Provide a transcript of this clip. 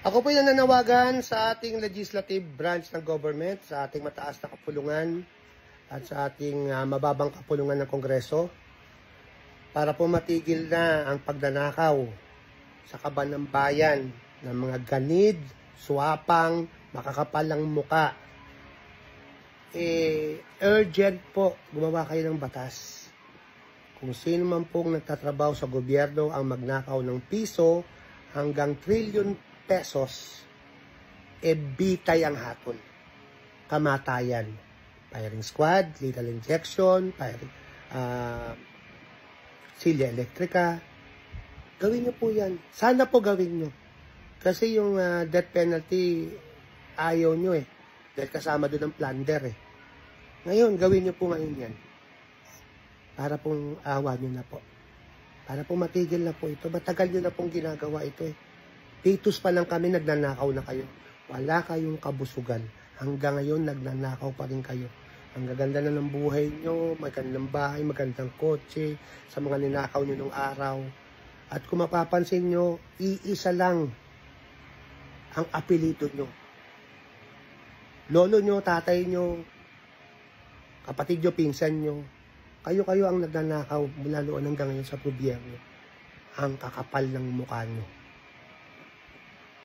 Ako po yung nananawagan sa ating legislative branch ng government, sa ating mataas na kapulungan at sa ating mababang kapulungan ng Kongreso para po matigil na ang pagnanakaw sa kaban ng bayan ng mga ganid, swapang, makakapalang muka. Urgent po, gumawa kayo ng batas. Kung sino man pong nagtatrabaho sa gobyerno ang magnakaw ng piso hanggang trilyon pesos, bitay ang hatol. Kamatayan. Firing squad, lethal injection, silya elektrika. Gawin nyo po yan. Sana po gawin nyo. Kasi yung death penalty, ayaw nyo eh. Dahil kasama doon ang plunder eh. Ngayon, gawin nyo po ngayon yan. Para pong awa nyo na po. Para pong matigil na po ito. Matagal nyo na pong ginagawa ito eh. Titus pa lang kami, nagnanakaw na kayo. Wala kayong kabusugan. Hanggang ngayon, nagnanakaw pa rin kayo. Ang gaganda na ng buhay nyo, magandang bahay, magandang kotse, sa mga ninakaw nyo nung araw. At kung mapapansin nyo, iisa lang ang apelyido nyo. Lolo nyo, tatay nyo, kapatid nyo, pinsan nyo, kayo-kayo ang nagnanakaw mula noon hanggang ngayon sa gobyerno. Ang kakapal ng mukha nyo.